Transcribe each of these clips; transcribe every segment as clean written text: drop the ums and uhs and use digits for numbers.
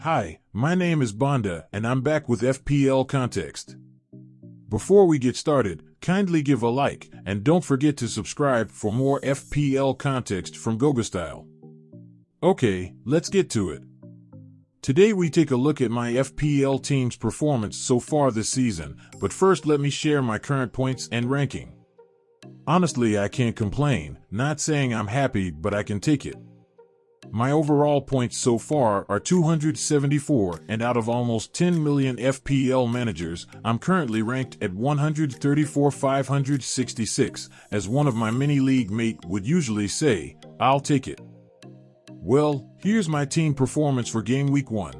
Hi, my name is Bonda and I'm back with FPL Context. Before we get started, kindly give a like and don't forget to subscribe for more FPL context from Gogostyle. Okay, let's get to it. Today we take a look at my FPL team's performance so far this season, but first let me share my current points and ranking. Honestly, I can't complain, not saying I'm happy, but I can take it. My overall points so far are 274, and out of almost 10 million FPL managers, I'm currently ranked at 134,566. As one of my mini-league mate would usually say, I'll take it. Well, here's my team performance for game week 1.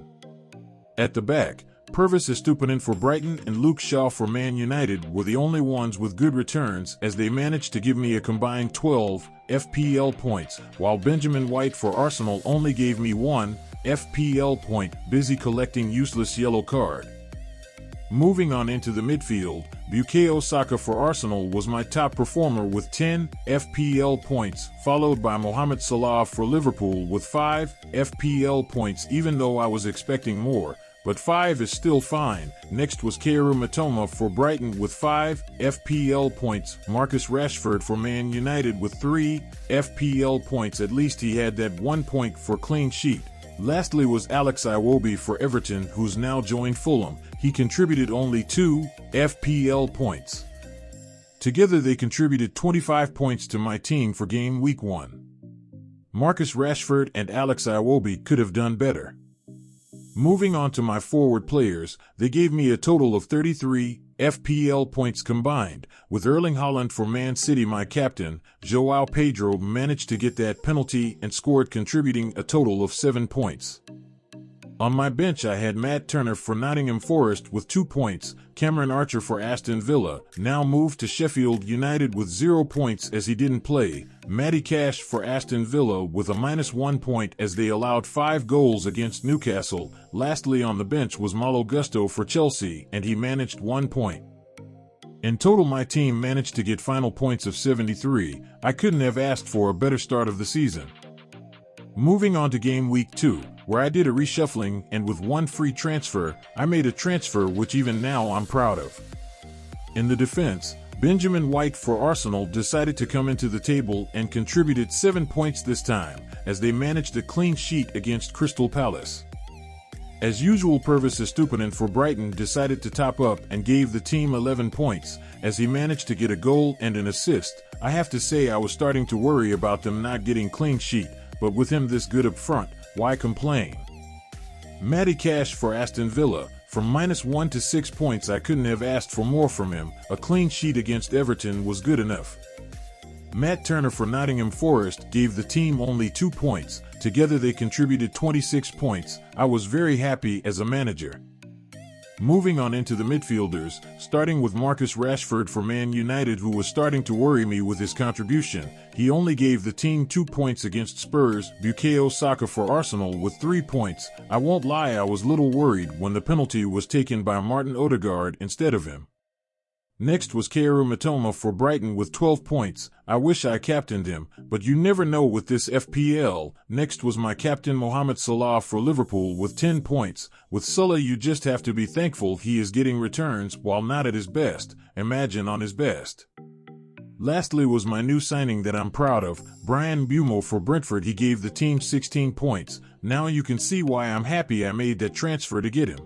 At the back, Purvis Estupinan for Brighton and Luke Shaw for Man United were the only ones with good returns, as they managed to give me a combined 12 FPL points, while Benjamin White for Arsenal only gave me 1 FPL point, busy collecting useless yellow card. Moving on into the midfield, Bukayo Saka for Arsenal was my top performer with 10 FPL points, followed by Mohamed Salah for Liverpool with 5 FPL points, even though I was expecting more. But 5 is still fine. Next was Kaoru Mitoma for Brighton with 5 FPL points, Marcus Rashford for Man United with 3 FPL points, at least he had that 1 point for clean sheet. Lastly was Alex Iwobi for Everton, who's now joined Fulham. He contributed only 2 FPL points. Together they contributed 25 points to my team for game week 1. Marcus Rashford and Alex Iwobi could have done better. Moving on to my forward players, they gave me a total of 33 FPL points combined, with Erling Haaland for Man City my captain. João Pedro managed to get that penalty and scored, contributing a total of 7 points. On my bench I had Matt Turner for Nottingham Forest with 2 points, Cameron Archer for Aston Villa, now moved to Sheffield United with 0 points as he didn't play, Matty Cash for Aston Villa with a -1 point as they allowed 5 goals against Newcastle. Lastly on the bench was Malo Gusto for Chelsea, and he managed 1 point. In total my team managed to get final points of 73. I couldn't have asked for a better start of the season. Moving on to game week 2, where I did a reshuffling, and with 1 free transfer, I made a transfer which even now I'm proud of. In the defense, Benjamin White for Arsenal decided to come into the table and contributed 7 points this time, as they managed a clean sheet against Crystal Palace. As usual, Purvis Estupinan for Brighton decided to top up and gave the team 11 points, as he managed to get a goal and an assist. I have to say I was starting to worry about them not getting clean sheet, but with him this good up front, why complain? Matty Cash for Aston Villa, from -1 to 6 points. I couldn't have asked for more from him. A clean sheet against Everton was good enough. Matt Turner for Nottingham Forest gave the team only 2 points. Together they contributed 26 points. I was very happy as a manager. Moving on into the midfielders, starting with Marcus Rashford for Man United, who was starting to worry me with his contribution. He only gave the team 2 points against Spurs. Bukayo Saka for Arsenal with 3 points. I won't lie, I was a little worried when the penalty was taken by Martin Odegaard instead of him. Next was Kaoru Mitoma for Brighton with 12 points. I wish I captained him, but you never know with this FPL. Next was my captain Mohamed Salah for Liverpool with 10 points. With Salah you just have to be thankful he is getting returns while not at his best. Imagine on his best. Lastly was my new signing that I'm proud of, Brian Bumo for Brentford. He gave the team 16 points. Now you can see why I'm happy I made that transfer to get him.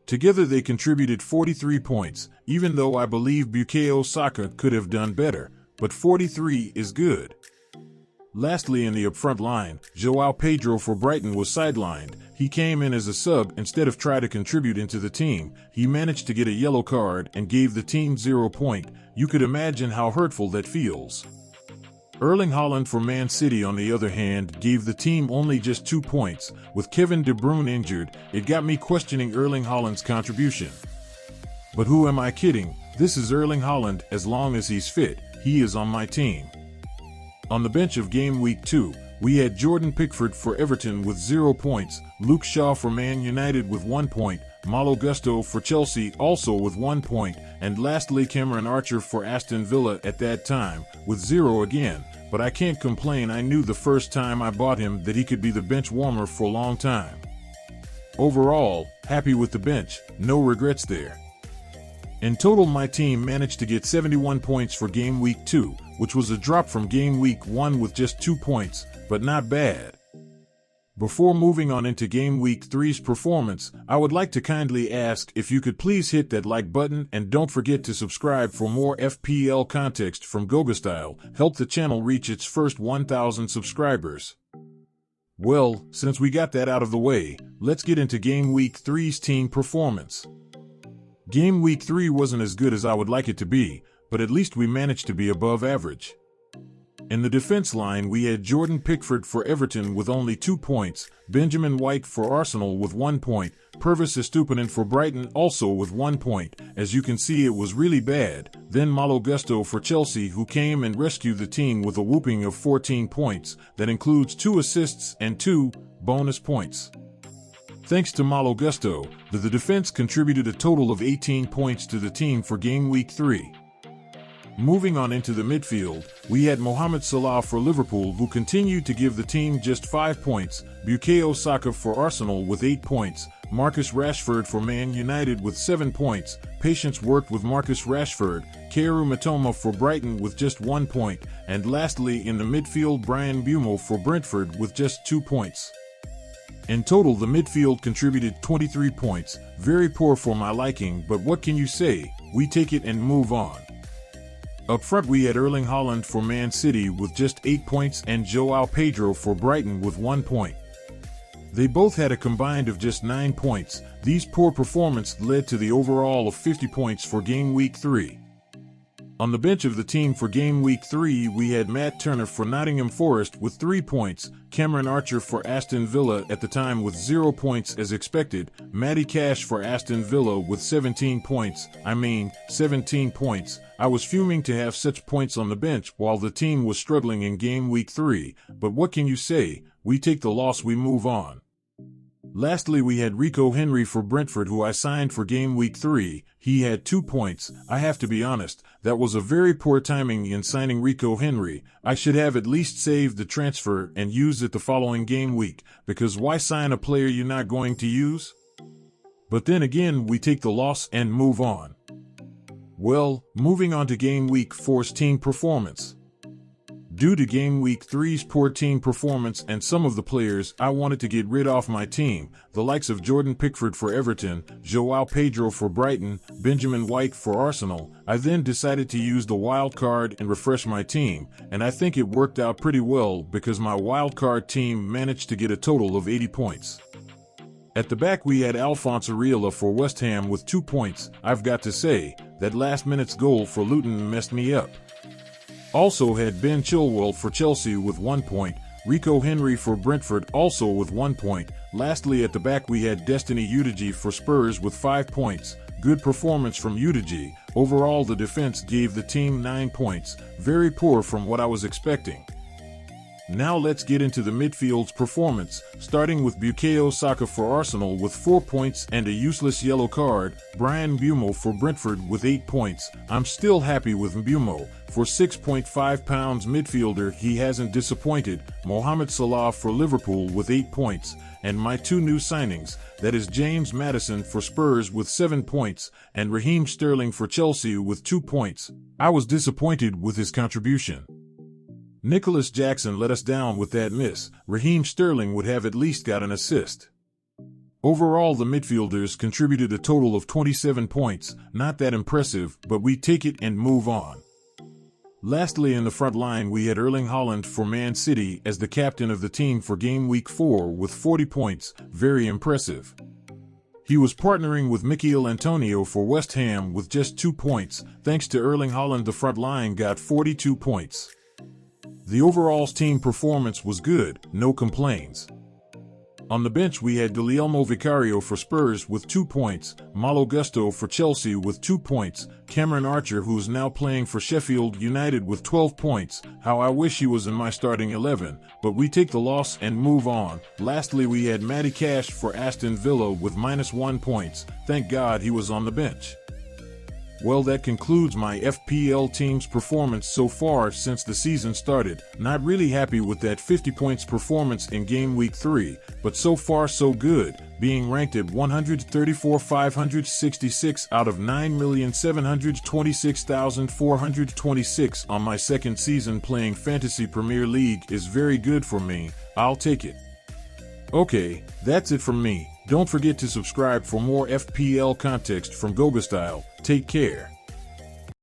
Together they contributed 43 points, even though I believe Bukayo Saka could have done better, but 43 is good. Lastly in the upfront line, João Pedro for Brighton was sidelined. He came in as a sub instead of try to contribute into the team. He managed to get a yellow card and gave the team 0 point. You could imagine how hurtful that feels. Erling Haaland for Man City, on the other hand, gave the team only just 2 points. With Kevin De Bruyne injured, it got me questioning Erling Haaland's contribution. But who am I kidding? This is Erling Haaland. As long as he's fit, he is on my team. On the bench of game week 2, we had Jordan Pickford for Everton with 0 points, Luke Shaw for Man United with 1 point, Malo Gusto for Chelsea also with 1 point, and lastly Cameron Archer for Aston Villa at that time with 0 again. But I can't complain, I knew the first time I bought him that he could be the bench warmer for a long time. Overall, happy with the bench, no regrets there. In total, my team managed to get 71 points for Game Week 2, which was a drop from Game Week 1 with just 2 points, but not bad. Before moving on into Game Week 3's performance, I would like to kindly ask if you could please hit that like button and don't forget to subscribe for more FPL context from Gogostyle. Help the channel reach its first 1,000 subscribers. Well, since we got that out of the way, let's get into Game Week 3's team performance. Game Week 3 wasn't as good as I would like it to be, but at least we managed to be above average. In the defense line, we had Jordan Pickford for Everton with only 2 points, Benjamin White for Arsenal with 1 point, Pervis Estupinan for Brighton also with 1 point. As you can see, it was really bad. Then Malo Gusto for Chelsea, who came and rescued the team with a whooping of 14 points. That includes 2 assists and 2 bonus points. Thanks to Malo Gusto, the defense contributed a total of 18 points to the team for Game Week 3. Moving on into the midfield, we had Mohamed Salah for Liverpool, who continued to give the team just 5 points, Bukayo Saka for Arsenal with 8 points, Marcus Rashford for Man United with 7 points, Patience worked with Marcus Rashford, Kaoru Mitoma for Brighton with just 1 point, and lastly in the midfield Bryan Mbeumo for Brentford with just 2 points. In total, the midfield contributed 23 points, very poor for my liking, but what can you say, we take it and move on. Up front we had Erling Haaland for Man City with just 8 points and João Pedro for Brighton with 1 point. They both had a combined of just 9 points. These poor performances led to the overall of 50 points for Game Week 3. On the bench of the team for Game Week 3 we had Matt Turner for Nottingham Forest with 3 points, Cameron Archer for Aston Villa at the time with 0 points as expected, Matty Cash for Aston Villa with 17 points, 17 points. I was fuming to have such points on the bench while the team was struggling in Game Week 3, but what can you say, we take the loss, we move on. Lastly, we had Rico Henry for Brentford, who I signed for Game Week 3. He had 2 points. I have to be honest, that was a very poor timing in signing Rico Henry. I should have at least saved the transfer and used it the following game week, because why sign a player you're not going to use? But then again, we take the loss and move on. Well, moving on to Game Week 4's team performance. Due to Game Week 3's poor team performance and some of the players I wanted to get rid of my team, the likes of Jordan Pickford for Everton, João Pedro for Brighton, Benjamin White for Arsenal, I then decided to use the wild card and refresh my team, and I think it worked out pretty well because my wild card team managed to get a total of 80 points. At the back we had Alphonse Areola for West Ham with 2 points. I've got to say, that last-minute goal for Luton messed me up. Also had Ben Chilwell for Chelsea with 1 point, Rico Henry for Brentford also with 1 point. Lastly at the back we had Destiny Udeji for Spurs with 5 points. Good performance from Udeji. Overall the defense gave the team 9 points, very poor from what I was expecting. Now let's get into the midfield's performance, starting with Bukayo Saka for Arsenal with 4 points and a useless yellow card, Bryan Mbeumo for Brentford with 8 points. I'm still happy with Mbeumo. For £6.5 midfielder he hasn't disappointed. Mohamed Salah for Liverpool with 8 points, and my 2 new signings, that is James Maddison for Spurs with 7 points, and Raheem Sterling for Chelsea with 2 points. I was disappointed with his contribution. Nicholas Jackson let us down with that miss. Raheem Sterling would have at least got an assist. Overall the midfielders contributed a total of 27 points, not that impressive, but we take it and move on. Lastly in the front line we had Erling Haaland for Man City as the captain of the team for Game Week 4 with 40 points, very impressive. He was partnering with Mikel Antonio for West Ham with just 2 points. Thanks to Erling Haaland the front line got 42 points. The overall team performance was good, no complaints. On the bench we had Guillermo Vicario for Spurs with 2 points, Malo Gusto for Chelsea with 2 points, Cameron Archer who's now playing for Sheffield United with 12 points. How I wish he was in my starting 11, but we take the loss and move on. Lastly we had Matty Cash for Aston Villa with -1 points. Thank God he was on the bench. Well, that concludes my FPL team's performance so far since the season started. Not really happy with that 50 points performance in game week 3, but so far so good, being ranked at 134,566 out of 9,726,426 on my second season playing Fantasy Premier League is very good for me. I'll take it. Okay, that's it from me. Don't forget to subscribe for more FPL context from Gogostyle. Take care.